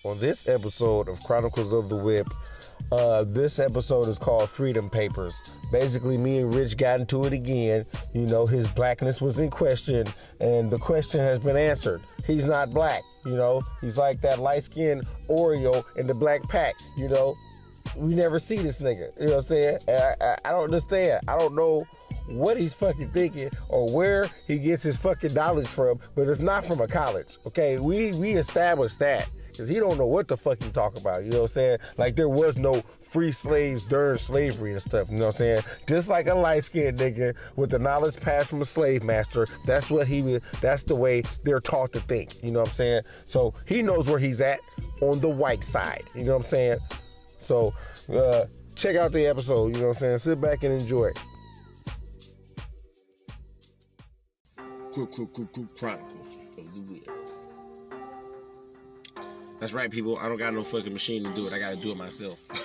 on this episode of Chronicles of the Whip. This episode is called Freedom Papers. Basically, me and Rich got into it again. You know, his blackness was in question, and the question has been answered. He's not black, you know. He's like that light-skinned Oreo in the black pack, you know. We never see this nigga, you know what I'm saying? I don't understand. I don't know what he's fucking thinking or where he gets his fucking knowledge from, but it's not from a college, okay? We established that, because he don't know what the fuck he talk about, you know what I'm saying? Like, there was no free slaves during slavery and stuff, you know what I'm saying? Just like a light-skinned nigga with the knowledge passed from a slave master, that's the way they're taught to think, you know what I'm saying? So he knows where he's at on the white side, you know what I'm saying? So check out the episode, you know what I'm saying? Sit back and enjoy it. Chronicles of the Whip. That's right, people. I don't got no fucking machine to do it. I gotta do it myself. That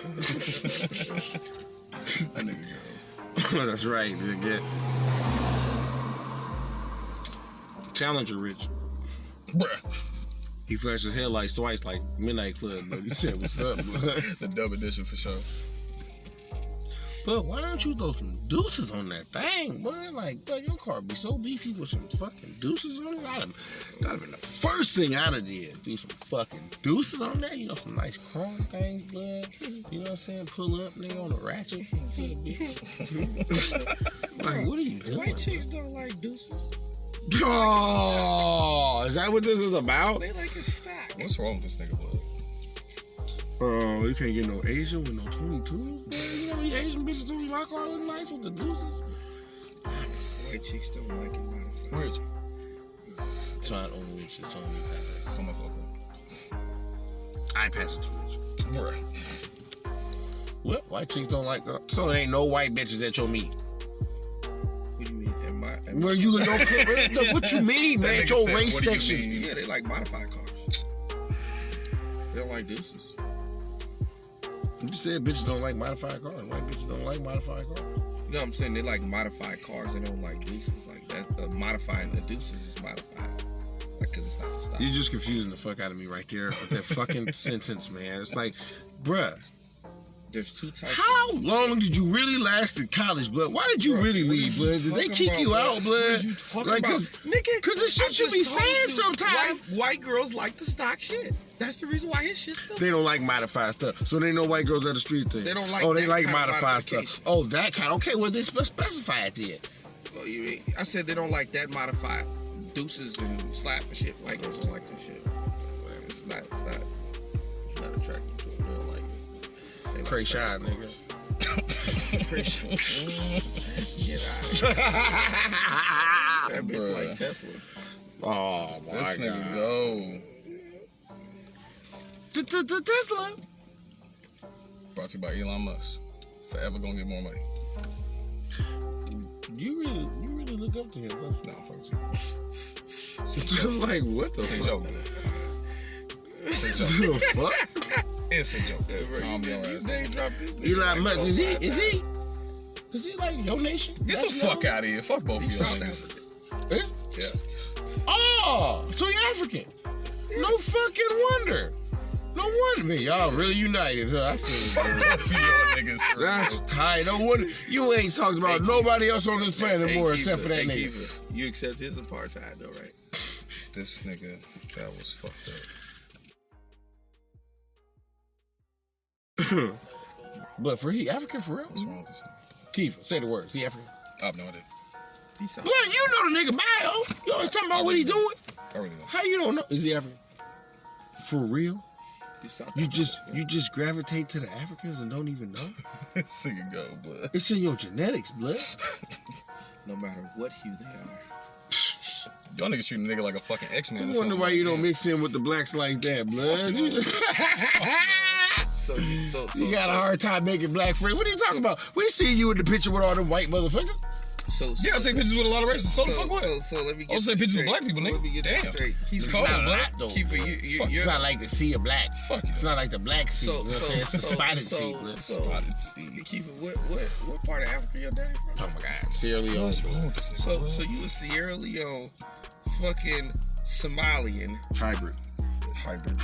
nigga go. That's right, nigga. Challenger Rich. Bruh. He flashed his headlights twice like Midnight Club, but he said, what's up, blood? The dub edition for sure. But why don't you throw some deuces on that thing, boy? Like, bro, your car be so beefy with some fucking deuces on it. That'd have been the first thing I'd have did. Do some fucking deuces on that. You know, some nice chrome things, blood. You know what I'm saying? Pull up, nigga, on a ratchet. Like, what are you doing? White chicks don't like deuces. Oh, is that what this is about? They like a stack. What's wrong with this nigga, blood? Oh, you can't get no Asian with no 22s? Man, you know how many Asian bitches do my car look nice with the deuces? White chicks don't like it, motherfucker. Where is you? Trying on Rich, it's on me, pass Come on, I pass it to Rich. Bruh. What? White chicks don't like her? So there ain't no white bitches at your meet? What do you mean? Where you look what you mean, man? At your said, race what do you section. mean? Yeah, they like modified cars. They don't like deuces. You said bitches don't like modified cars. White bitches don't like modified cars. You know what I'm saying? They like modified cars. They don't like deuces. Like that, modifying the deuces is modified. Like, cause it's not a stop. You're just confusing the fuck out of me right there with that fucking sentence, man. It's like, bruh. There's two types. How long did you really last in college, blood? Why did you really leave, blood? Did they kick you out, blood? Like, cause the shit you be saying sometimes. White girls like the stock shit. That's the reason why his shit's still. They don't like modified stuff. So they know white girls at the street thing. They don't like. Oh, they that like kind of modified stuff. Oh, that kind. Okay, well they specify it then. Well, you mean, I said they don't like that modified deuces and slap and shit. White girls don't like that shit. Whatever. It's not attractive to them. They don't like it. Cray shy, nigga. Cray shy. Get out of here. That bitch like Teslas. Oh my This nigga God. go. Tesla. Brought to you by Elon Musk. Forever gonna get more money. You really look up to him, don't you? No, fuck Just like, what the It's a fuck? joke, man. It's a joke. The fuck? It's a joke. Calm your ass down. Elon Musk, is he like your nation? Get the fuck out of here. Fuck both of y'all niggas. Yeah. Oh, so you African. No fucking wonder. No wonder, man. Y'all really united, huh? I feel Both of y'all niggas. that's tight. No wonder you ain't talked about nobody else on this planet more except for that nigga. You accept his apartheid though, right? This nigga, that was fucked up. But for he African for real? What's wrong with this nigga? Keith, say the words. He African. I have no idea. Blood, you know the nigga bio. You always talking about what he doing. I really don't. How you don't know? Is he African? For real? You just gravitate to the Africans and don't even know? This nigga go, blood. It's in your genetics, blood. No matter what hue they are. Y'all niggas treat a nigga like a fucking X-Men or I something. wonder why you don't that. mix in with the blacks like that, blood. So You got a hard time making black friends. What are you talking about? We see you in the picture with all them white motherfuckers. Yeah, I take pictures with a lot of races. So the fuck what? So let me get I'll take pictures with black people, Let me nigga. get this Damn. straight. It's It's cold, not a blood. lot, though. Keep it. It's not like the sea of black. Fuck it. It's not like the black sea. You know what I'm saying? It's a spotted sea. blood. Spotted sea. Keith, what part of Africa your daddy from? Oh my God. Sierra Leone. What's wrong with this nigga? So you a Sierra Leone fucking Somalian Hybrid. hybrid.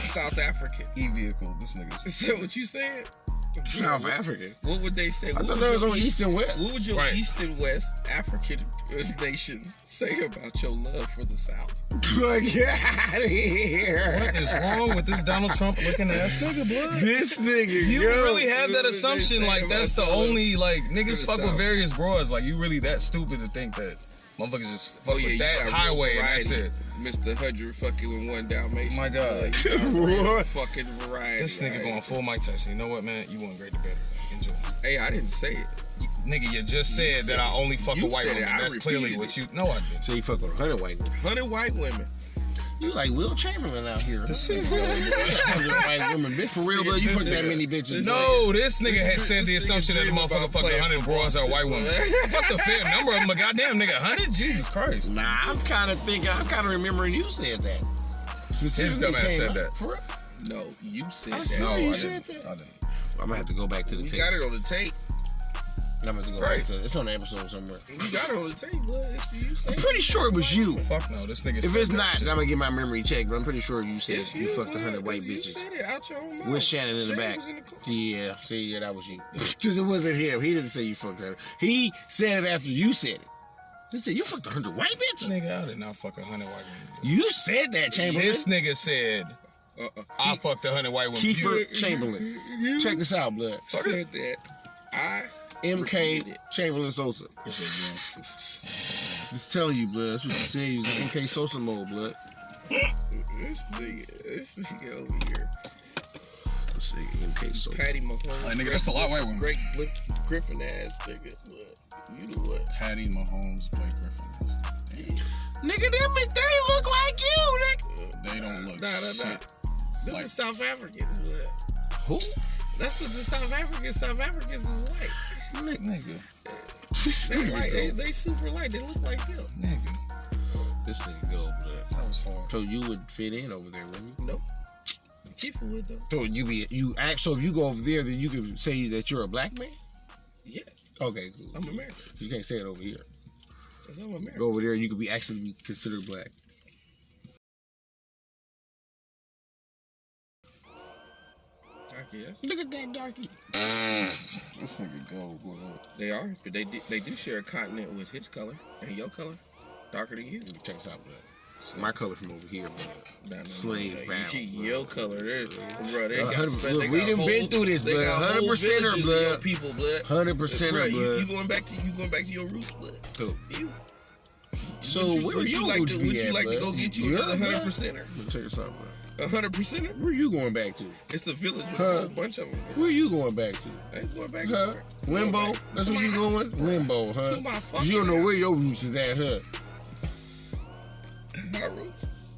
South African. E-vehicle. This nigga's. Is that what you said? South African. What would they say? I thought that was on East and West. What would your Right. East and West African nations say about your love for the South? Get out of here. What is wrong with this Donald Trump looking ass nigga, blood? This nigga, You yo. really have that assumption, like that's the only like niggas the fuck with South. various broads. Like you really that stupid to think that motherfuckers just fuck with you that got highway real and that's variety. it. Mr. 100 fucking with one Dalmatian. My God. You got real What? fucking variety. This nigga right? going full Mike Tyson. You know what, man? You want great debate. Enjoy. Hey, I didn't say it. Nigga, you just said said that I it. only fuck You with white said it. women. I That's clearly repeated what it. you. No, I didn't. So you fuck with 100 white women. 100 white women. You like Will Chamberlain out here. 100 white women. Bitch, for real, but you fuck that many bitches. No, this nigga had said the this nigga assumption that the dream motherfucker about fucked playing 100 for bras are Boston, white women. I fucked a fair number of them, but goddamn nigga, 100? Jesus Christ. Nah, I'm kind of remembering you said that. His dumb ass said that. For real? No, you said I that. swear No, you I said didn't. that. I didn't. I'm gonna have to go back to the We tape. got it on the tape. I'm gonna have to go back to it. It's on the episode somewhere. We got it on the tape, but it's you I'm saying. pretty sure it was you. Fuck no, this nigga If said it's that not, shit. then I'm gonna get my memory checked. But I'm pretty sure you said It's you fucked 100 blood, white you bitches. said it out your own mouth. With Shannon in the back. was in the car. Yeah, see, yeah, that was you. Because it wasn't him. He didn't say you fucked her. He said it after you said it. He said, you fucked 100 white bitches? Nigga, I did not fuck 100 white women. You said that, Chamberlain. This nigga said, I fucked 100 white women. Kiefer Chamberlain. Check this out, blood. Said that. I MK Chamberlain Sosa. Just telling you, blood. That's what you said. You was in MK Sosa mode, blood. this nigga over here. This nigga MK Sosa. Patty Mahomes. Like, nigga, that's a lot of white women. Great Griffin ass nigga. Look, you know what? Patty Mahomes, Blake Griffin. Nigga, them they look like you, nigga. They don't look Nah. shit. Them Like- the South Africans. Look. Who? That's what the South Africans is white. Nigga. They white. They super light. They look like them. Nigga. This nigga go, blood. That was hard. So you would fit in over there, wouldn't you? Nope. Keep it with them. So so if you go over there, then you can say that you're a black man? Yeah. Okay, cool. I'm American. You can't say it over here. 'Cause I'm American. Go over there, you could be actually considered black. I guess. Look at that darky. This nigga go, boy. They are, but they do share a continent with his color and your color, darker than you. Check this out, blood. My color from over here, blood. Nah, Slave bound. Your color, bro. They got 100 spent. look, we done been through this, blood. 100% blood. People, blood. 100% Bro, blood. you going back to your roots, blood. Cool. You. So where would your you like roots to? be Would you at, like to blood? go get you Yeah, another blood. 100%er? Check this out, blood. 100%er? Where you going back to? It's the village with Huh? a whole bunch of them. Where you going back to? I ain't going back. Huh? nowhere. Limbo? Going back That's to where you my going? house. Limbo, huh? To my fucking You don't know house. where your roots is at, huh?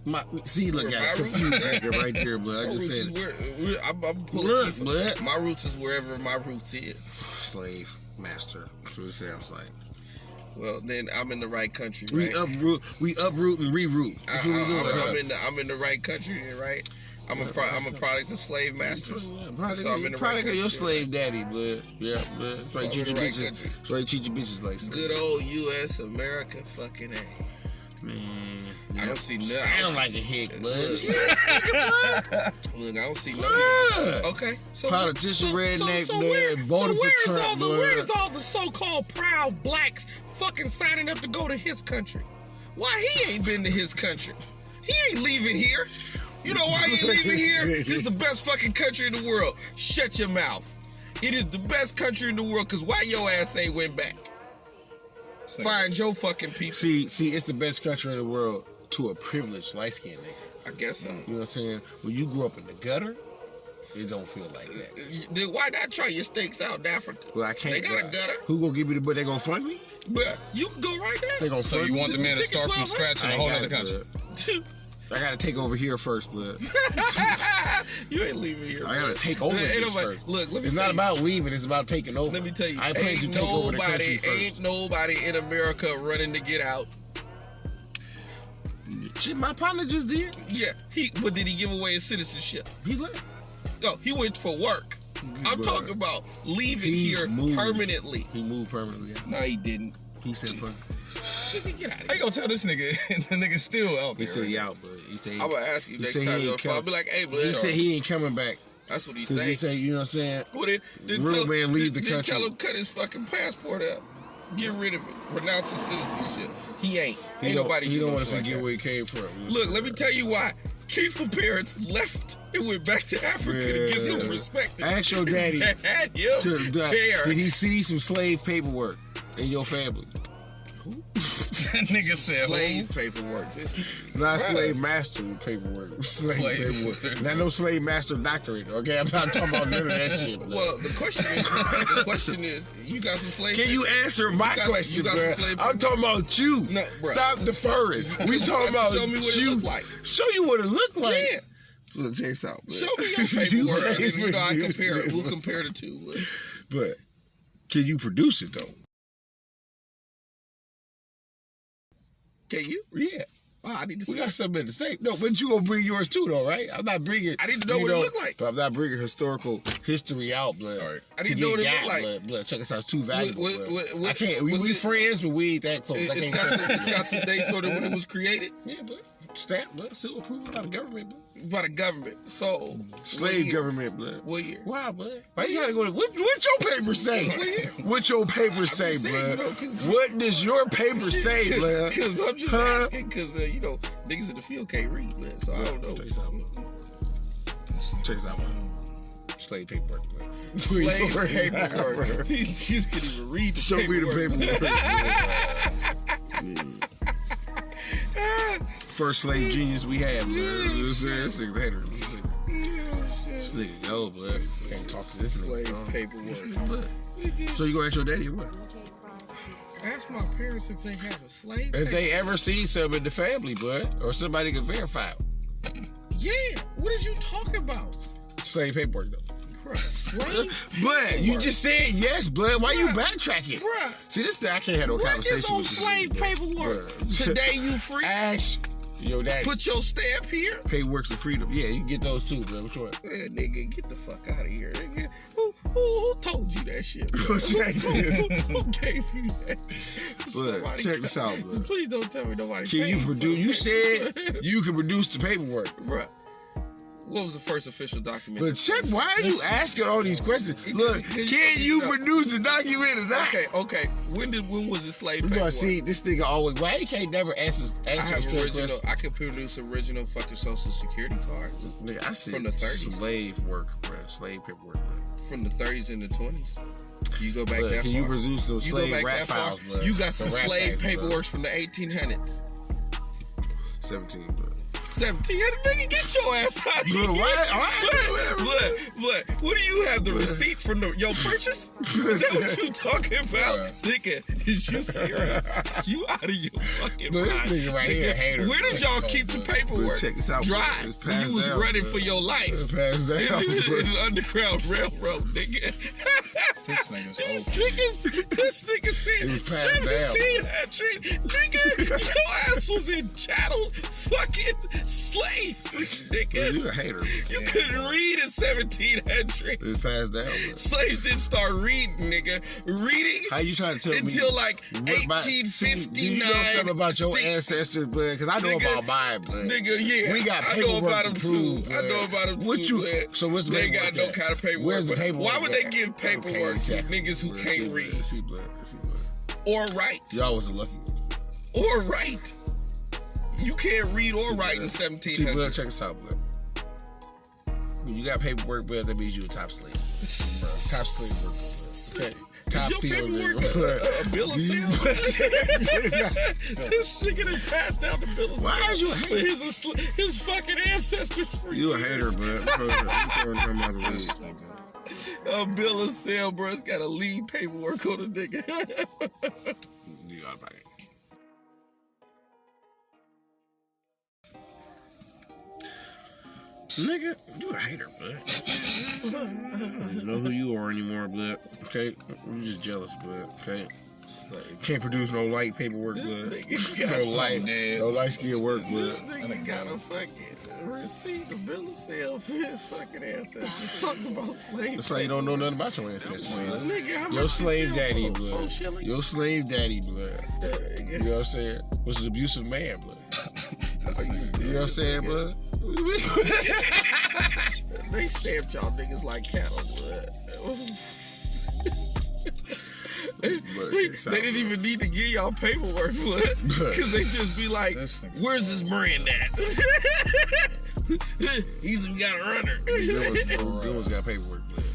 My roots. See, look Where at my it. Confused roots nigga right there, blood. I My just roots is said where I'm pulling Look, people. blood. My roots is wherever my roots is. slave master. That's what it sounds like. Well, then I'm in the right country, We right? uproot and reroot. That's what we doing. I'm in the right country, right? I'm a product of slave masters. Product, So I'm in the product right of your country, slave daddy, blood. Yeah, blood. That's why you I'm treat in your the right bitches. country. That's why you treat your bitches like slaves. Good old U.S. America, fucking A. Man, I don't see nothing. sound like a hick, blood. Look, I don't see no. Blood. Okay, so Politician redneck, blood, where, voted for Trump, blood. where's all the so-called proud blacks fucking signing up to go to his country? Why he ain't been to his country? He ain't leaving here. You know why he ain't leaving here? This is the best fucking country in the world. Shut your mouth. It is the best country in the world, because why your ass ain't went back? Find your fucking people. See, it's the best country in the world to a privileged light-skinned nigga. I guess so. You know what I'm saying? When you grew up in the gutter, it don't feel like that. Then why not try your steaks out in Africa? Well, I can't. They got a bro. gutter. Who gonna give me the butt? They gonna fund me? But you can go right They there. gonna So fund you me? want the man to Ticket start from 1200? scratch in a I whole ain't other got it, country? blood. I gotta take over here first, blood. You ain't leaving here. I gotta bro. take over Ain't this nobody- first. Look, let me It's tell not you. about leaving. It's about taking over. Let me tell you, I plan to take over the country first. ain't nobody in America running to get out. Shit, my partner just did. Yeah, but did he give away his citizenship? He left. No, he went for work. I'm Bruh. talking about leaving He here moved. permanently. He moved permanently. No, he didn't. He said, "Fuck." Nigga, get out of How here. you gonna tell this nigga? The nigga still out He there. said he out, but he said I'm gonna ask you he next said he time ain't you're come- I'll be like, hey, blood. he said he ain't coming back. That's what he Because he said. said, you know what I'm saying? Well, then Real tell, man leave the then country. Tell him cut his fucking passport up. Get rid of it. Renounce his citizenship. He ain't. He Ain't don't, nobody he do don't no want to shit like forget that. where he came from. Look, let me tell you why. Keith's parents left and went back to Africa to get some respect. Ask your daddy. Had him there. Did he see some slave paperwork in your family? That nigga said, Slave paperwork. Not Right. slave master paperwork. Slave Slave. paperwork. Not no slave master doctorate. Okay, I'm not talking about none of that shit. Bro. Well, the question is, you got some slave Can you answer my question, you got bro? some slave I'm talking about you. No, bruh. Stop deferring. We talking about Show me what it you. look like. Show you what it look like. Yeah. Look, check this out. Bro. Show me your paperwork. and, can't you know, I produce compare it. it, We'll bro. compare the two. But can you produce it though? Can you? Yeah. Oh, I need to see. We got something to say. No, but you gonna bring yours too, though, right? I'm not bringing. I need to know what it look like. But I'm not bringing historical history out, blood. All right. I need to know what it look like. Blood. Check us out. It's too valuable. blood. I can't. was We it- friends, but we ain't that close. I It's can't. got some dates on it when it was created Yeah, blood. Stamp, blood. Still approved by the government, blood. by the government. So Slave what year? government, blood. What year? Why, blood? Why you gotta go to what your paper say? What your paper say, just saying, blood? you know, 'cause- What does your paper say, blood? Because I'm just Huh? asking. Because you know, niggas in the field can't read, man. So I don't know. Check this out, blood. Check this out, blood. Slave paperwork, blood. Slave paperwork. These could even read the Show paperwork. me the paperwork. First slave genius we had, blood. You know what I'm saying? This nigga's a hater. This nigga go, blood. Can't talk to this Slave nigga. paperwork. Blood. So you gonna ask your daddy or what? Ask my parents if they have a slave. If they ever see something in the family, blood, or somebody can verify it. Yeah. What is you talking about? Slave paperwork, though. Bruh, slave Blood, you just said yes, blood. Why you Bruh. backtracking? Bruh. See, this thing, I can't have no What conversation is on with you. slave Bruh. paperwork? Bruh. Today you free? Ash, your daddy. Put your stamp here? Paperwork's for freedom. Yeah, you can get those too, blood. Which one? Nigga, get the fuck out of here. Nigga. Who told you that shit? Bro? Who gave you that? Who gave you that? Blood, Somebody- check this out, blood. Please don't tell me nobody. Can you paid for produce? it. You said you can produce the paperwork. Bruh. What was the first official document? But check, why are you asking all these questions? Look, can you produce the document or not? Okay. When was the slave You paperwork? gonna see this nigga always. Why he can't never answer I have straight original. questions? I can produce original fucking social security cards Nigga, I see From the 30s. slave work, bro. Slave paperwork, bro. from the 30s and the 20s. You go back Look, that can far. you produce those You go slave back rat that far. files, blood? You got some The rat slave files, blood. paperwork from the 1800s. 17, blood. 17. Nigga, get your ass out of here. Blood, why? Blood, what do you have the receipt from your purchase? Is that what you talking about? Nigga, is you serious? You out of your fucking Blood, this mind. nigga right here a hater. Where did y'all keep the paperwork? Check this out, blood. Dry. It's When passed you was down, running blood. for your life. It's passed down, in blood. the Underground Railroad, nigga. This nigga's This old. nigga said It was passed down. 1700. Nigga, your ass was in chattel fucking slave, Blood, nigga. you a hater, blood. You couldn't read in 1700. It's passed down, blood. Slaves didn't start reading, nigga. Reading How you trying to tell me? until like what about- 1859. Do you know something about your 60. ancestors, blood? Because I know Nigga, about mine, blood. Nigga, yeah. We got I know paperwork about to them prove, too. I know about them What too. you? man. So what's the They ain't paperwork got no at? kind of paperwork. Where's the but paperwork? Why would they at? give paperwork to Okay, niggas who blood, can't see, read blood, see, blood, see, blood. or write? Y'all was a lucky one. Or write. You can't read or See, write in blood. See, 1700. blood, check us out, blood. When you got paperwork, blood, that means you a top slave. Bruh, top slave worker. Okay. Top Is your field paperwork nigga. a bill of Do you- sale? This nigga done passed down the bill of sale. Why is you a for hater? his fucking ancestors for You a years. hater, blood. You throwing them out the way. This nigga. A bill of sale, bro. It's got a lead paperwork on the nigga. You got it. Nigga, you a hater, blood. You don't know who you are anymore, blood. Okay? You just jealous, blood. Okay? Can't produce no light paperwork, This blood. nigga got No light, something, no light skin work, blood. This nigga got a fucking received a bill of sale for his fucking ancestors. Talking about slaves. That's why you don't know nothing about your ancestors. Nigga, how Your much slave you sell daddy for? blood. 4 shillings? Your slave daddy blood. You know what I'm saying? Was an abusive man blood. You know what I'm saying, blood? They stamped y'all niggas like cattle, blood. They didn't even need to give y'all paperwork, blood. Because they just be like, where's this brand at? He's got a runner. Good one's got paperwork, blood.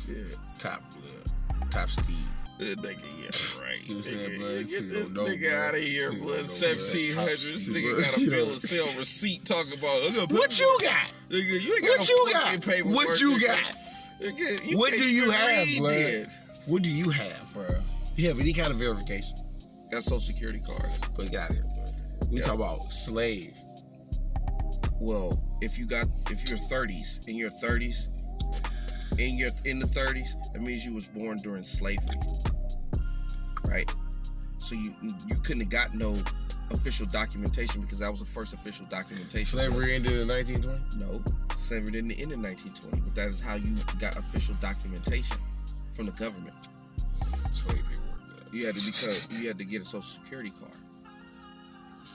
Shit. Top blood. Top speed. Nigga, yeah, right. You know what I'm saying, blood? Get Shit this don't know, nigga blood. out of here, Shit blood. don't know, blood. 1700s. Top Nigga got a speed, bill blood. of sale receipt talking about, What you got? Nigga, you ain't got What no you fucking got? paperwork. What you nigga. got? Nigga, What do can't you even have, read blood? it. What do you have, bro? You have any kind of verification? Got social security cards. But got it, blood. We Yeah. talk about slave. Well, if you're 30s, in your 30s, in the 30s, that means you was born during slavery, right? So you couldn't have got no official documentation because that was the first official documentation. Slavery ended in 1920? No, slavery didn't end in 1920, but that is how you got official documentation from the government. Slave paperwork. You had to get a social security card.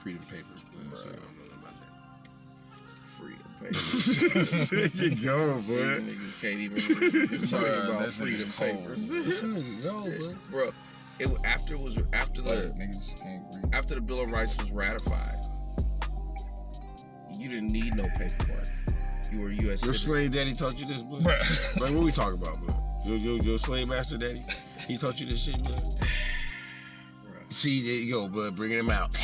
Freedom papers, blood. So I Bruh. don't know about Freedom papers. that. There you go, These boy. niggas can't even talk Bruh, about that freedom nigga's cold. papers. This nigga go, boy. Bro, after Niggas can't breathe. after the Bill of Rights was ratified, you didn't need no paperwork. You were a U.S. Your citizen. slave daddy taught you this, blood? Bruh. Like, what we talking about, blood? Your slave master daddy? He taught you this shit, blood? See, there you go, blood, bringing him out.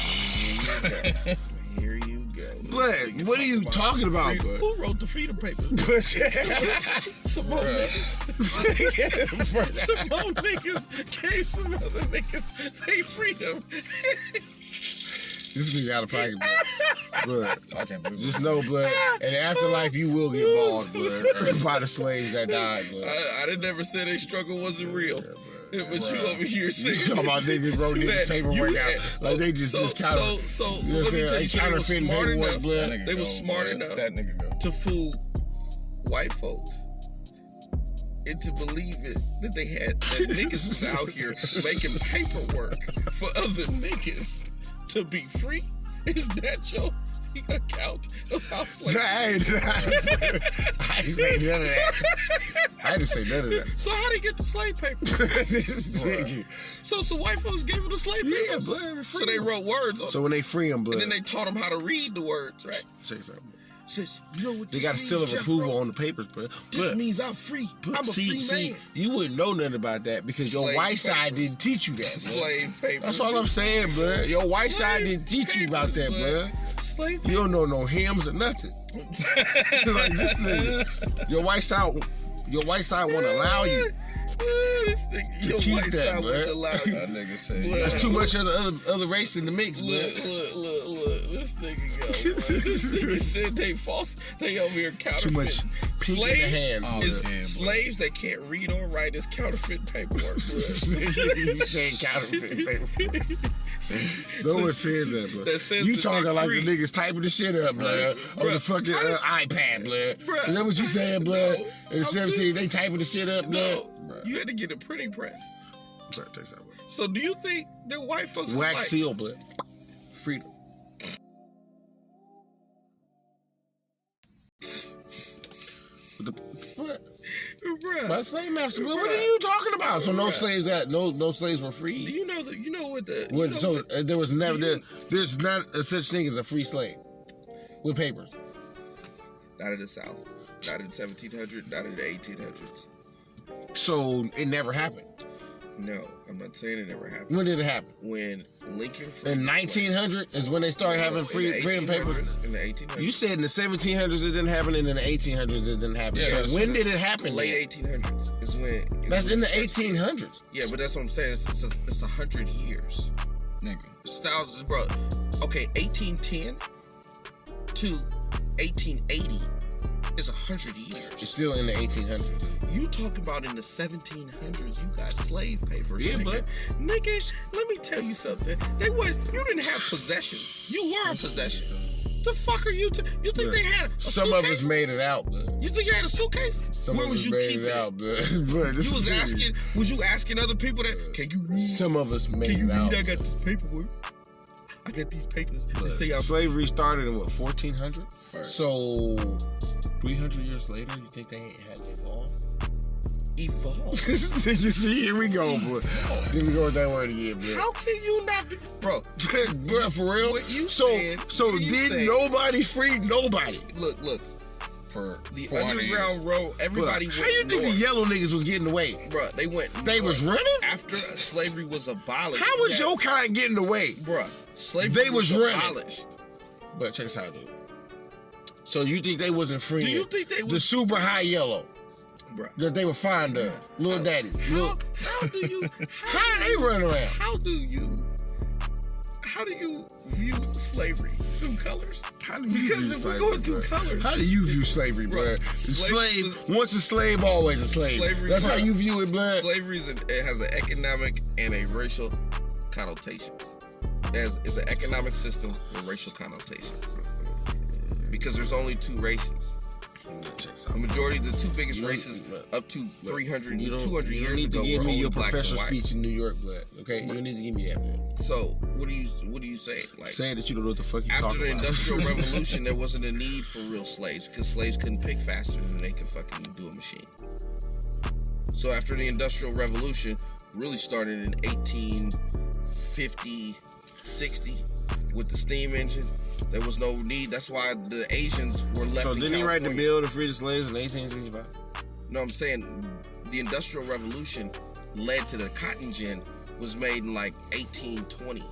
Here you go. Blood, what are you talking about, blood? Who wrote the freedom papers? Some more Bruh. niggas. Some more niggas gave some other niggas they freedom. This nigga out of pocket, blood. Blood. I can't believe Just know, blood, in the afterlife, you will get mauled, blood, by the slaves that died, blood. I didn't never say their struggle wasn't real. Yeah, But you over here You saying talking about niggas wrote these paperwork out like they just kind of. So You know what I'm let me saying? tell Like you, they was counterfeiting smart paperwork, enough. blood. That nigga They was go, smart boy. enough That nigga go. to fool white folks into believing that that niggas was out here making paperwork for other niggas to be free. Is that your account of how slavery? I ain't say none of that. I didn't say none of that. So how they get the slave paper? This nigga. So white folks gave them the slave paper. Yeah, blood. So they wrote words on it. So when they free them, blood. And then they taught them how to read the words, right? Say something. Says, you know what They this got a means, seal of Jeff approval Rowe? on the papers, blood. This means I'm free. I'm a free man. You wouldn't know nothing about that because your Slave white side papers. didn't teach you that. Blood. Slave paper. That's all I'm saying, blood. Your white side didn't teach you about that, blood. Slave You don't know no hymns or nothing. Like this nigga. Your white side won't allow you. This nigga, your keep white that, side blood. wouldn't allow you. That nigga said, Blood. There's too much other race in the mix, blood. Look. This nigga go. Blood. This nigga said they false. They over here counterfeit. Too much pink in the hands, Oh, is yeah, slaves that can't read or write is counterfeit paperwork. Blood. You saying counterfeit paper. No one says that, blood. That says You that talking they like free. the niggas typing the shit up, blood. On the Bruh. fucking iPad, blood. Bruh. Is that what you saying, blood? No. In the I'm 17, they typing the shit up, blood. No, you had to get a printing press. Bruh, take that away. So do you think that white folks was Wax like, seal, blood. Freedom. What the fuck? bruh, My slave master, blood. What are you talking about? So no Bruh. slaves no slaves were do free. you know that? You know what the? you What, know so what- there was never do you- there's not a such thing as a free slave with papers. not in the South, not in 1700, not in the 1800s. So it never happened. No, I'm not saying it never happened. When did it happen? When Lincoln freed In the 1900 is when they started having in the freedom papers. 1800s, in the 1800s, You said in the 1700s it didn't happen, and in the 1800s it didn't happen. Yeah, so that's- when did it happen? late then? 1800s is when. That's in the 1800s. Yeah, but that's what I'm saying. It's 100 years. nigga. Styles, bro. Okay, 1810 to 1880 is 100 It's years. still in the 1800s. You talking about in the 1700s? You got slave papers, Yeah, nigga. but- Nigga, let me tell you something. You didn't have possessions. You were a possession. The fuck are you? You think they had a some suitcase? of us made it out, man. You think you had a suitcase? Where was you keeping it? Out, man. You was asking. Was you asking other people that? Can you read? Some of us made Can you it out. read? I got this paperwork. I got these papers. They say I'm slavery started in what 1400. Right. So 300 years later, you think they ain't had to evolve? Evolve. You see, here we go, bro. Here we go with that word again, bro. How can you not be, bro? Bro, for real? What you so saying, did nobody free nobody? Look. For the 400 Underground Road, everybody Bro, went how you think north. the yellow niggas was getting away? Bro, they went. They north. was running? After slavery was abolished. How was your kind getting away? Bro, slavery They was running. abolished. But check this out, dude. So you think they wasn't free? Do you think they the was super high yellow bro? that they were fond of, little daddies? How do you? How they run around? How do you view slavery through colors? How do you Because view if we're slavery, going through bro? colors, How do you view slavery, Bro, bro? slavery Slave, once a slave, always a slave. Slavery, That's bro. how you view it, blood. slavery it has an economic and a racial connotations. It's an economic system with racial connotations. Because there's only two races. The majority, the two biggest races up to 300, 200 you years need ago to give were me only your blacks and professional whites. speech in New York, blood. Okay, you need to give me that, man. So what do you say? Like Saying that you don't know what the fuck you after talking the about. Industrial Revolution, there wasn't a need for real slaves because slaves couldn't pick faster than they could fucking do a machine. So after the Industrial Revolution, really started in 1850, 60 with the steam engine. There was no need. That's why the Asians were left. So in didn't he write the California. bill to free the slaves in 1865? No, I'm saying the Industrial Revolution led to the cotton gin was made in like 1820.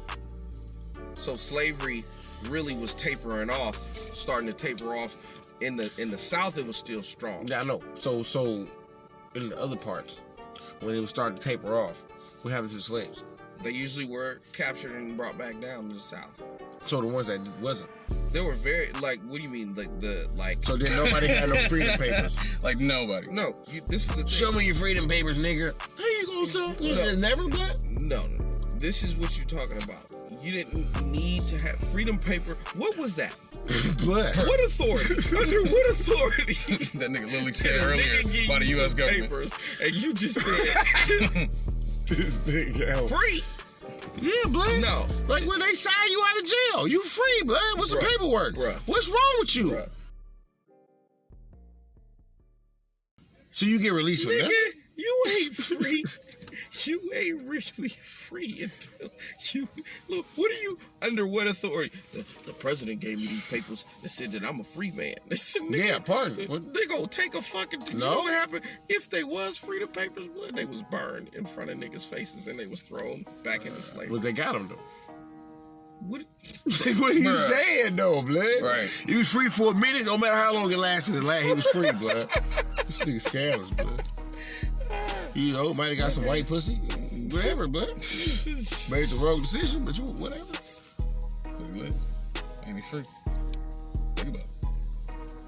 So slavery really was tapering off, starting to taper off. In the South, it was still strong. Yeah, I know. So in the other parts, when it was starting to taper off, what happened to the slaves? They usually were captured and brought back down to the South. So the ones that wasn't. They were very what do you mean like? So then nobody had no freedom papers. Like nobody. No, this is the thing. Show me your freedom papers, nigga. How you gonna sell? It's never black. No. This is what you're talking about. You didn't need to have freedom paper. What was that? Blood. What authority? Under what authority? That nigga literally said That earlier nigga gave by the you U.S. some government. papers, and you just said This nigga. free. Yeah, blood. No. Like when they sign you out of jail, you free, blood. What's the Bruh. paperwork? Bruh. What's wrong with you? Bruh. So you get released with Nigga, nothing? you ain't free. You ain't really free until you look. What are you under? What authority? The president gave me these papers that said that I'm a free man. Yeah, pardon. What? They gonna take a fucking. You No. know what happened? If they was freedom papers, blood, they was burned in front of niggas' faces and they was thrown back into slavery. Well, they got him though. What? What are you Bruh. saying though, blood? Right. He was free for a minute, no matter how long it lasted. He was free, blood. This nigga scandalous, blood. You know, might have got some white pussy, whatever, blood. Made the wrong decision, but you whatever. Look lit. Ain't he free? Think about it.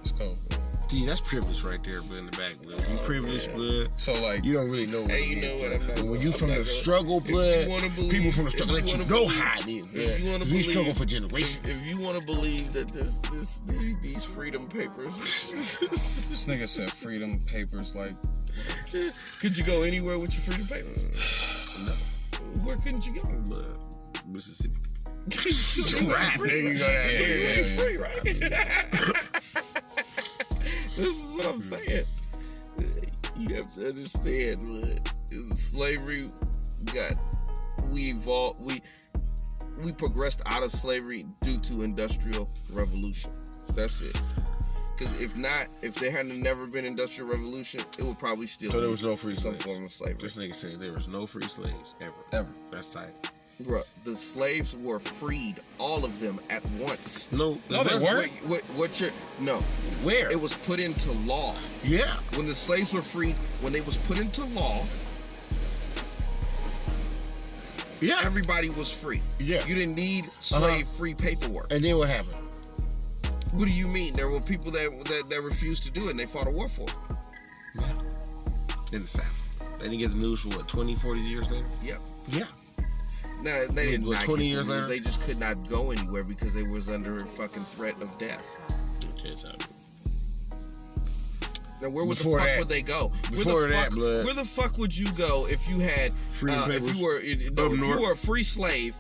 It's cold, bro. See, that's privilege right there, blood, in the back, blood. You privileged, blood. So like, You don't really know what Hey, it you is, know what? blood. I'm not But when gonna- you I'm from not the gonna- struggle, if you blood, wanna believe- people from the if struggle you let you wanna know believe- how it is, if you blood. wanna We believe- struggle for generations. If you want to believe that these freedom papers, this nigga said freedom papers. Like, could you go anywhere with your freedom papers? No, Where couldn't you go? blood. Mississippi. Right, There you go. That So you yeah, ain't yeah. free, right? This is what I'm saying. You have to understand, man. Slavery we evolved, we progressed out of slavery due to industrial revolution. That's it. Because if there hadn't never been industrial revolution, it would probably still So there be was no free some slaves. form of slavery. This nigga said there was no free slaves ever. ever. That's tight. Bruh, the slaves were freed, all of them at once. No, No, they weren't. No. Where? It was put into law. Yeah. When the slaves were freed, when they was put into law, Yeah. everybody was free. Yeah. You didn't need slave-free paperwork. And then what happened? What do you mean? There were people that refused to do it and they fought a war for it. Yeah. In the South. They didn't get the news for what, 20, 40 years later? Yep. Yeah. No, they didn't. What, not 20 get years the news. later? They just could not go anywhere because they was under a fucking threat of death. Okay, so Now, where would Before the fuck that- would they go? before that, blood. Where the fuck would you go if you had, if you were a free slave,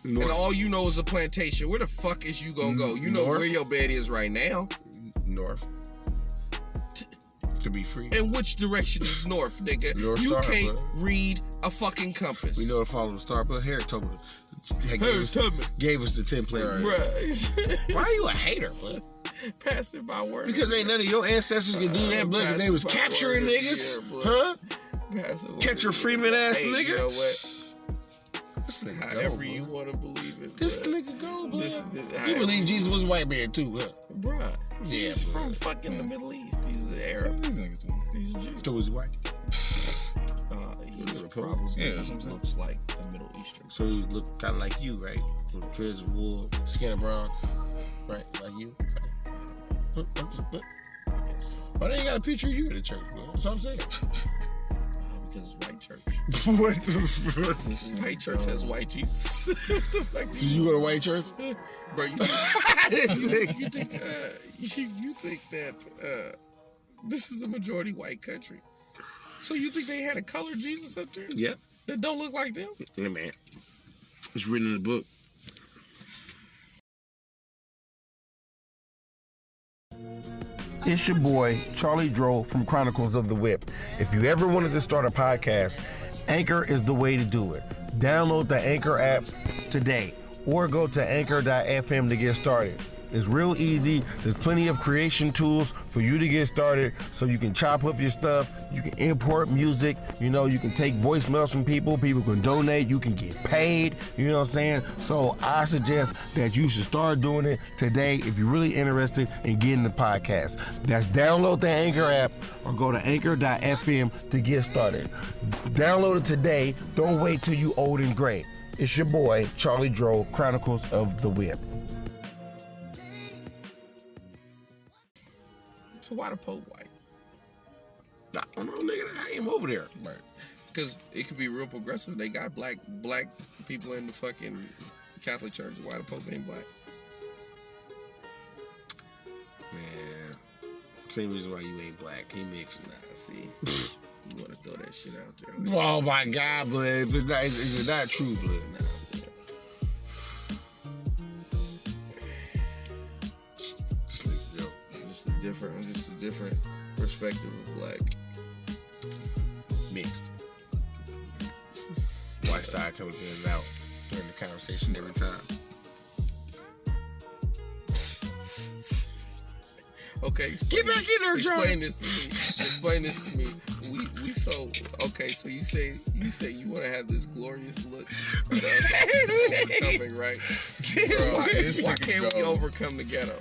North. and all you know is a plantation? Where the fuck is you gonna go? You know North. where your bed is right now. North. To be free. In which direction is north, nigga? North You Star, can't blood. read a fucking compass. We know to follow the star, but Harry told me. Gave us the template. Right. Why are you a hater, blood? Pass it by word. Because ain't none of your ancestors could do that, blood. 'Cause they was capturing niggas, huh? Catch your Freeman ass nigga. You know what? This nigga However go, you blood. want to believe it. This blood. nigga go, blood. This- You believe Jesus was a white man too, huh? Bruh, Yeah, he's from blood. fucking the Middle East. He's an Arab. These niggas doing. He's a Jew. So was he white? He's Yeah, probably that's what I'm saying. looks like a Middle Eastern. So he look kind of like you, right? With dreads of wool, skin of bronze, right? Like you. Right? Why they ain't got a picture of you in the church, bro? That's what I'm saying. Because it's white church. What the fuck? White church has white Jesus. What the fuck? So you go to white church? Bro, you This nigga. you think that this is a majority white country? So you think they had a colored Jesus up there Yep. that don't look like them? Yeah, man. It's written in the book. It's your boy, Charlie Dro from Chronicles of the Whip. If you ever wanted to start a podcast, Anchor is the way to do it. Download the Anchor app today or go to anchor.fm to get started. It's real easy. There's plenty of creation tools for you to get started so you can chop up your stuff. You can import music. You know, you can take voicemails from people. People can donate. You can get paid. You know what I'm saying? So I suggest that you should start doing it today if you're really interested in getting the podcast. That's download the Anchor app or go to anchor.fm to get started. Download it today. Don't wait till you old and gray. It's your boy, Charlie Dro, Chronicles of the Whip. So why the Pope white? I don't know, nigga. I ain't over there. Right. Because it could be real progressive. They got black people in the fucking Catholic Church. Why the Pope ain't black? Man. Same reason why you ain't black. He mixed. Nah, see. You want to throw that shit out there. Oh my God, blood. If it's not, is it not true, blood? Nah, This nigga, yo. just a different perspective of black. Mixed. White side comes in and out during the conversation every time. Okay, Get back in there, John. Explain this to me. We so okay. So you say you want to have this glorious look at us overcoming, right? Bro, why can't we overcome the ghetto?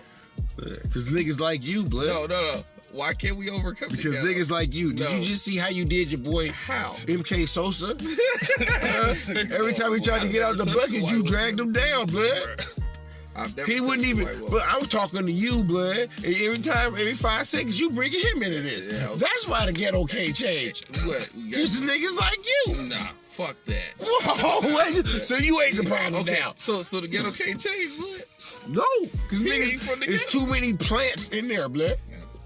Because niggas like you, blood. No. Why can't we overcome Because the ghetto? niggas like you. Did No. you just see how you did your boy How? MK Sosa? Every time he tried to get out the bucket, you dragged him down, blood. He wouldn't even. But I'm talking to you, blood. And every 5 seconds, you bringing him into this. Yeah. That's why the ghetto can't change. What? It's the niggas like you. Nah, fuck that. Whoa, what? So you ain't the problem Okay, now. so the ghetto can't change. What? No, because He ain't niggas, from the it's ghetto. too many plants in there, blood.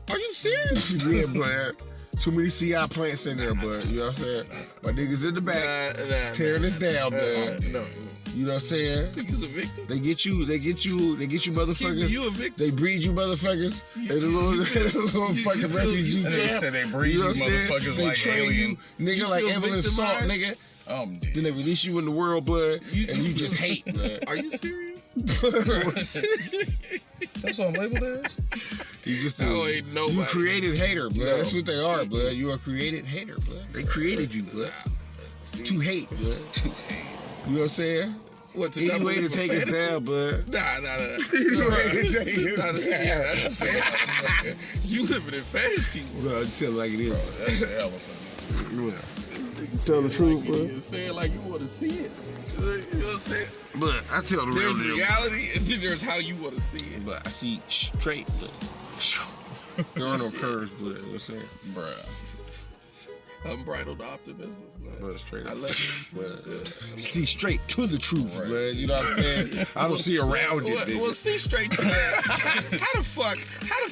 Are you serious? Yeah, blood. Too many CI plants in there, blood. You know what I'm saying? My niggas in the back tearing this down, blood. No. You know what I'm saying? So you's a victim? They get you motherfuckers. You a victim? They breed you motherfuckers in a little fucking refugee They camp. said they breed You know you what I'm saying? motherfuckers They like train alien. you, nigga, like feel Evelyn Salt, victimized? nigga. I'm dead. Then they release you in the world, blood, You- and you just hate, blood. Are you serious? That's what I'm labeled as? You just No, ain't nobody. you created hater, blood. No. That's what they are, blood. You are created hater, blood. They created you, blood. To hate, blood. You know what I'm saying? What, Any not way to believe take in us fantasy? down, blood. Nah. Any way to take us Nah, down. yeah, I understand. You living in fantasy world. No, I just tell it like it is. That's the elephant. Tell the truth, bro. You say it like you want to see it. You know what I'm saying? But I tell the real There's deal. reality, and then there's how you want to see it. But I see straight, blood. There are no curves, blood. You know what I'm saying? Bruh. Unbridled optimism. But straight up. I love it. See straight to the truth, man. You know what I'm saying? I don't see around it. Well, see straight to that. How the fuck? How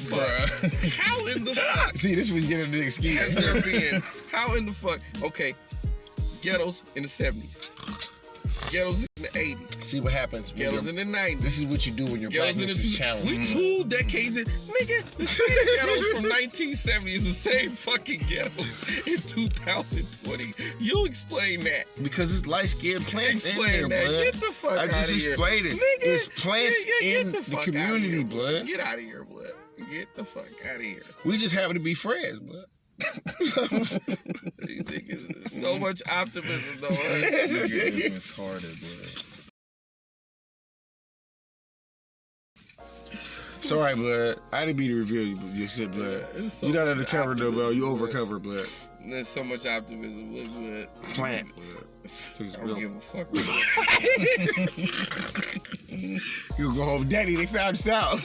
in the fuck? See, this was getting the excuse. Has there been? How in the fuck? Okay, ghettos in the 70s. Ghettos in the 80s. See what happens. Ghettos in the 90s. This is what you do when your blackness is challenged. We 2 decades in. Nigga, the same ghettos from 1970 is the same fucking ghettos in 2020. You explain that. Because it's light-skinned plants Explain in there, that. blood. Get the fuck out of here. I just explained it. Nigga, It's plants in get the fuck community, outta here, blood. Get out of here, blood. Get the fuck out of here. We just happen to be friends, blood. These niggas, so much optimism, though. It's harder, blood. Sorry, blood. I didn't mean to reveal your shit, blood. So You're not under cover, though, bro. You blood. overcover, blood. There's so much optimism, blood. Plant, blood. I don't give a fuck. You go home, Daddy. They found us out.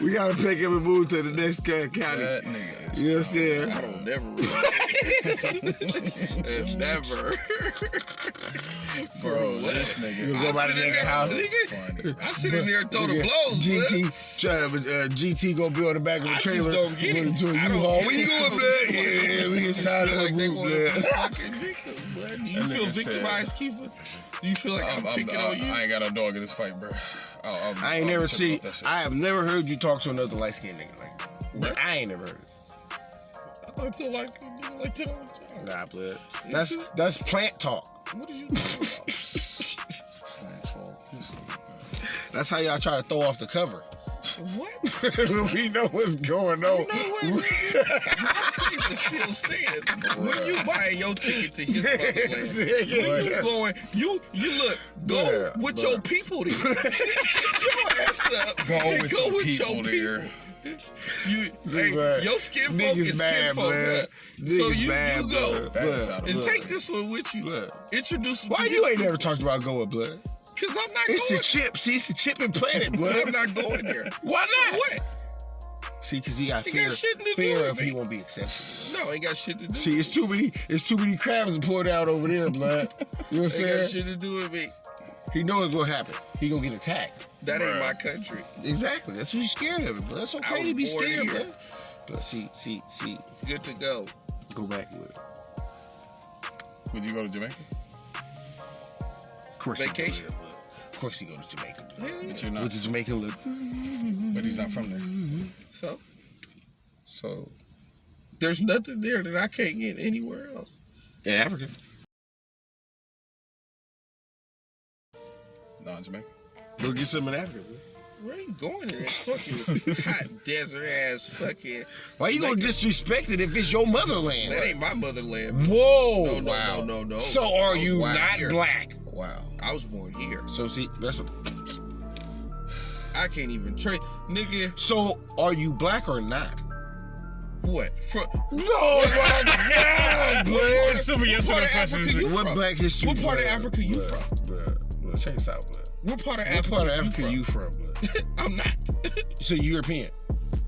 We gotta pick him and move to the next county. That nigga is You know what I'm saying? I don't never never. Bro, this nigga. You go by the nigga house. Funny. I sit in there and throw the blows, GT gonna be on the back of the I just trailer. don't get it. To a I don't U-Haul. get Where you it. going, blood? Yeah, we get started like on they the going blood. to fucking victim, blood. Do you That feel nigga victimized, Kiefer? Do you feel like I'm picking on you? I ain't got no dog in this fight, bro. I ain't never seen. I have never heard you talk to another light skinned nigga like that. What? I ain't never heard it. I thought so like nigga like that all the time. Nah, blood. That's plant talk. What are you talking about? That's how y'all try to throw off the cover. What? We know what's going on. My statement still stands. When you buying your ticket to his motherland, when you going, you look, go with your people there. Get your ass up. Go and with go your with people your there. people. Your skin folk Niggas is bad, kinfolk. blood. So Niggas you bad, go blood. and take this one with you. Blood. Introduce him Why to you his ain't never talked about going, blood? Because I'm not It's going. the chip. See, it's the chip and planet, blood. I'm not going there. Why not? What? See, because he got He fear, got shit to do fear with of me. he won't be accepted. No, ain't got shit to do. See, it's too many crabs to pour out over there, blood. You know what I'm Ain't got saying? shit to do with me. He know it's gonna happen. He gonna get attacked. That ain't Bruh. my country. Exactly. That's what he's scared of it, blood. It's I okay was to be born scared, here. blood. But see, It's good to go. go back with it. Would you go to Jamaica? Of course Vacation. He go there, blood. Of course he go to Jamaica, blood. But you're not. With the Jamaican look. But he's not from there. So there's nothing there that I can't get anywhere else. In Africa. Non Jamaica. Go get some in Africa, blood. We ain't going to that fucking hot desert ass fucking. Why you gonna disrespect it if it's your motherland? That ain't my motherland. Whoa! No, wow. no. So I are was you wild not here. black? Wow. I was born here. So see, that's what. I can't even trade. Nigga, So are you black or not? what? No, my God, blood. Simple yes What or part no of Africa questions. you What from? black history? What part of blood, Africa you blood, from? Blood. Check this out, blood. What part of What Africa? part of Africa you from, blood? I'm not. So you European.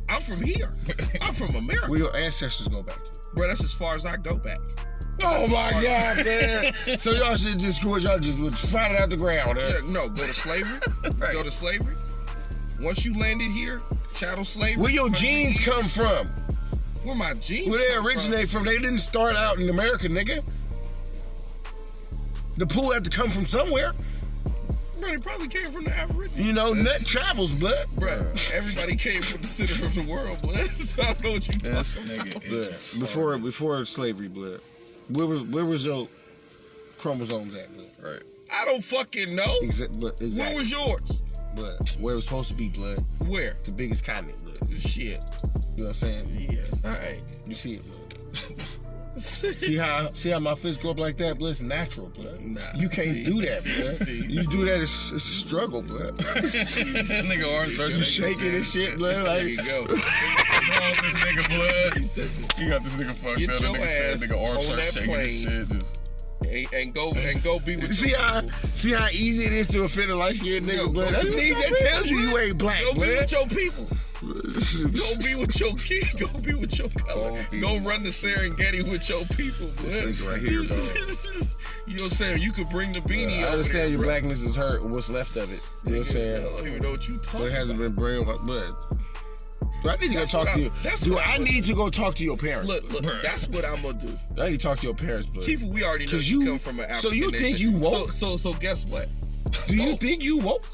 I'm from here. I'm from America. Where your ancestors go back to? Bro, that's as far as I go back. Oh my God, man! So y'all should just go. Y'all just would find it out the ground. Yeah, no, go to slavery. Right. Go to slavery. Once you landed here, chattel slavery. Where your genes come from? Where my genes? Where they come originate from? They didn't start out in America, nigga. The pool had to come from somewhere. Bro, they probably came from the Aborigines. You know, nut travels, blood. Bro, everybody came from the center of the world, blood. So I don't know what you This talking nigga about. is Before slavery, blood. Where was your chromosomes at, blood? right. I don't fucking know. Exactly. Where was yours? Blood. Where it was supposed to be, blood. Where? The biggest continent, blood. Shit. You know what I'm saying? Yeah. All right. You see it, blood. see how my fists go up like that, blood? It's natural, blood. Nah, You can't see, do that, see, blood. see. You do that, it's a struggle, blood. That nigga arms start You shaking and shit, blood. There Like, you go. What's wrong with this nigga, blood? He said this. You got this nigga fucked Get up. That your nigga said ass nigga arms on start that shaking and shit. Just And go be with see your how people. see how easy it is to offend a light skinned nigga, blood. That tells you you ain't black, Go be blood. with your people. Go be with your kid. Go be with your color. Go run the Serengeti with your people, man. This right here, bro. You know what I'm saying? You could bring the beanie. I understand your blackness is hurt. What's left of it? You know what I'm saying? I don't even know what you talking about. But it hasn't been brainwashed. But do I need to go talk to you? Do I need to go talk to your parents? Look, that's what I'm gonna do. I need to talk to your parents, but Chief, we already know you come from an African So you think you woke? So guess what? Do you think you woke?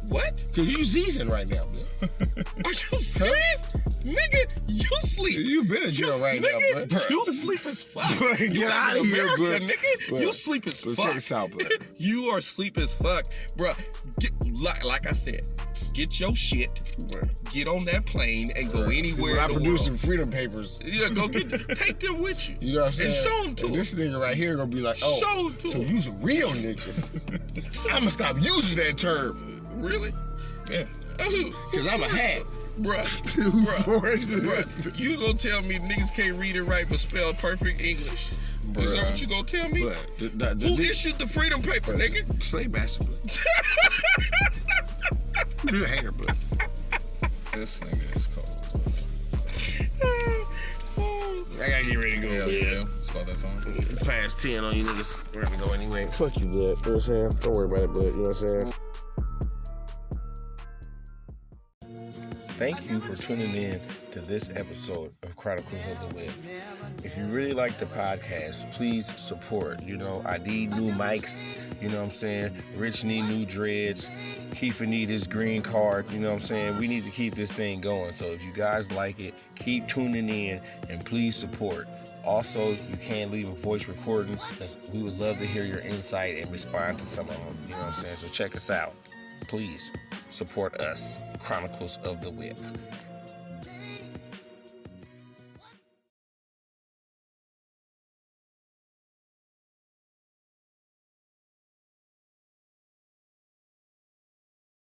What? Cause you seasoned right now, man. Are you serious? Nigga, you sleep. You been in jail right now, bro. You sleep as fuck. Get out of here, bro. Nigga. Bro. You sleep as fuck. Check this out, bro. You are sleep as fuck. Bro, like I said, get your shit, get on that plane, and go anywhere. When I in the produce world. some freedom papers. Yeah, go take them with you. You know what I'm saying? And show them to them. This nigga right here gonna be like, oh, show them to so them. you's a real nigga. I'ma stop using that term. Really? Yeah. Cause I'm a hack. Bruh, you gonna tell me niggas can't read and write but spell perfect English? Is that what you gonna tell me? Who issued the freedom paper, nigga? Slave master, bro. You're a hater, bro. This nigga is cold. I gotta get ready to go. Yeah, it's about that time. Past 10 on you niggas. We're gonna go anyway. Fuck you, blood. You know what I'm saying? Don't worry about it, blood. You know what I'm saying? Thank you for tuning in to this episode of Chronicles of the Whip. If you really like the podcast, please support. You know, I need new mics. You know what I'm saying? Rich need new dreads. Kiefer need his green card. You know what I'm saying? We need to keep this thing going. So if you guys like it, keep tuning in and please support. Also, you can leave a voice recording. We would love to hear your insight and respond to some of them. You know what I'm saying? So check us out. Please support us, Chronicles of the Whip.